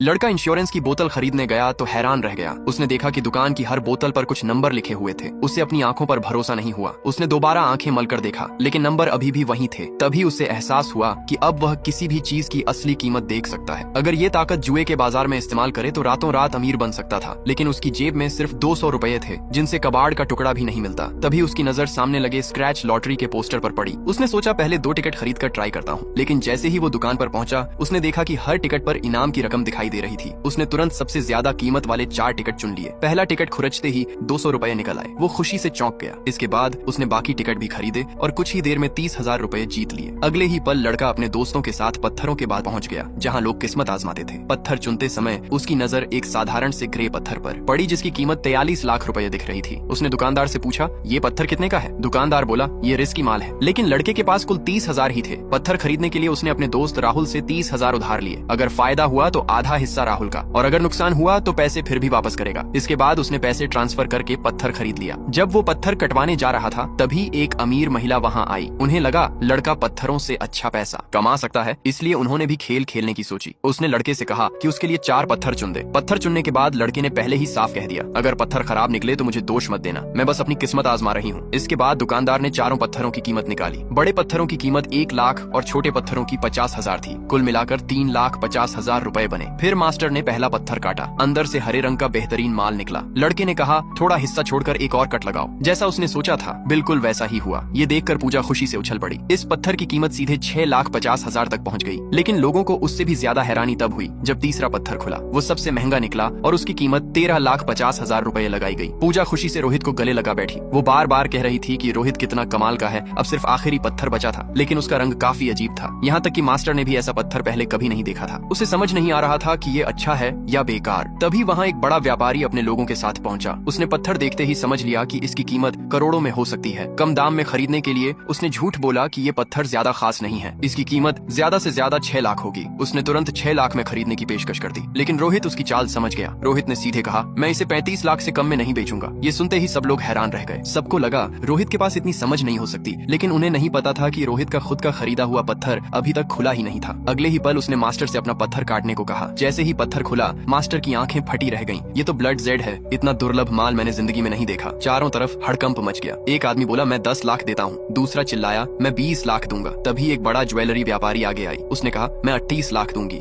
लड़का इंश्योरेंस की बोतल खरीदने गया तो हैरान रह गया। उसने देखा कि दुकान की हर बोतल पर कुछ नंबर लिखे हुए थे। उसे अपनी आंखों पर भरोसा नहीं हुआ। उसने दोबारा आंखें मलकर देखा, लेकिन नंबर अभी भी वही थे। तभी उसे एहसास हुआ कि अब वह किसी भी चीज की असली कीमत देख सकता है। अगर ये ताकत जुए के बाजार में इस्तेमाल करे तो रातों रात अमीर बन सकता था, लेकिन उसकी जेब में सिर्फ 200 रुपए थे, जिनसे कबाड़ का टुकड़ा भी नहीं मिलता। तभी उसकी नजर सामने लगे स्क्रैच लॉटरी के पोस्टर पर पड़ी। उसने सोचा पहले 2 टिकट खरीद कर ट्राई करता हूँ, लेकिन जैसे ही वो दुकान पर पहुंचा उसने देखा कि हर टिकट पर इनाम की रकम दिखाई दे रही थी। उसने तुरंत सबसे ज्यादा कीमत वाले 4 टिकट चुन लिए। पहला टिकट खुरचते ही 200 रुपए निकल आए। वो खुशी से चौंक गया। इसके बाद उसने बाकी टिकट भी खरीदे और कुछ ही देर में 30,000 रुपए जीत लिए। अगले ही पल लड़का अपने दोस्तों के साथ पत्थरों के बाद पहुंच गया, जहाँ लोग किस्मत आजमाते थे। पत्थर चुनते समय उसकी नजर एक साधारण से ग्रे पत्थर पर पड़ी, जिसकी कीमत 43 लाख रुपए दिख रही थी। उसने दुकानदार से पूछा, ये पत्थर कितने का है? दुकानदार बोला, ये रिस्की माल है। लेकिन लड़के के पास कुल 30,000 ही थे। पत्थर खरीदने के लिए उसने अपने दोस्त राहुल से 30,000 उधार लिए। अगर फायदा हुआ तो आधा हिस्सा राहुल का, और अगर नुकसान हुआ तो पैसे फिर भी वापस करेगा। इसके बाद उसने पैसे ट्रांसफर करके पत्थर खरीद लिया। जब वो पत्थर कटवाने जा रहा था तभी एक अमीर महिला वहाँ आई। उन्हें लगा लड़का पत्थरों से अच्छा पैसा कमा सकता है, इसलिए उन्होंने भी खेल खेलने की सोची। उसने लड़के से कहा कि उसके लिए 4 पत्थर चुन दे। पत्थर चुनने के बाद लड़के ने पहले ही साफ कह दिया, अगर पत्थर खराब निकले तो मुझे दोष मत देना, मैं बस अपनी किस्मत आजमा रही हूँ। इसके बाद दुकानदार ने चारों पत्थरों की कीमत निकाली। बड़े पत्थरों की कीमत 1 लाख और छोटे पत्थरों की 50,000 थी। कुल मिलाकर 3,50,000 रुपए बने। फिर मास्टर ने पहला पत्थर काटा। अंदर से हरे रंग का बेहतरीन माल निकला। लड़के ने कहा, थोड़ा हिस्सा छोड़कर एक और कट लगाओ। जैसा उसने सोचा था बिल्कुल वैसा ही हुआ। ये देखकर पूजा खुशी से उछल पड़ी। इस पत्थर की कीमत सीधे 6,50,000 तक पहुंच गई। लेकिन लोगों को उससे भी ज्यादा हैरानी तब हुई जब तीसरा पत्थर खुला। वो सबसे महंगा निकला और उसकी कीमत 13,50,000 रुपए लगाई गई। पूजा खुशी से रोहित को गले लगा बैठी। वो बार बार कह रही थी कि रोहित कितना कमाल का है, अब सिर्फ आखिरी पत्थर बचा था, लेकिन उसका रंग काफी अजीब था। यहाँ तक कि मास्टर ने भी ऐसा पत्थर पहले कभी नहीं देखा था। उसे समझ नहीं आ रहा था कि ये अच्छा है या बेकार। तभी वहाँ एक बड़ा व्यापारी अपने लोगों के साथ पहुंचा। उसने पत्थर देखते ही समझ लिया कि इसकी कीमत करोड़ों में हो सकती है। कम दाम में खरीदने के लिए उसने झूठ बोला कि ये पत्थर ज्यादा खास नहीं है, इसकी कीमत ज्यादा से ज्यादा 6 लाख होगी। उसने तुरंत 6 लाख में खरीदने की पेशकश कर दी, लेकिन रोहित उसकी चाल समझ गया। रोहित ने सीधे कहा, मैं इसे 35 लाख से कम में नहीं बेचूंगा। ये सुनते ही सब लोग हैरान रह गए। सबको लगा रोहित के पास इतनी समझ नहीं हो सकती, लेकिन उन्हें नहीं पता था कि रोहित का खुद का खरीदा हुआ पत्थर अभी तक खुला ही नहीं था। अगले ही पल उसने मास्टर से अपना पत्थर काटने को कहा। जैसे ही पत्थर खुला मास्टर की आंखें फटी रह गईं। ये तो ब्लड जेड है, इतना दुर्लभ माल मैंने जिंदगी में नहीं देखा। चारों तरफ हड़कंप मच गया। एक आदमी बोला, मैं 10 लाख देता हूँ। दूसरा चिल्लाया, मैं 20 लाख दूंगा। तभी एक बड़ा ज्वेलरी व्यापारी आगे आई। उसने कहा, मैं 28 लाख दूंगी।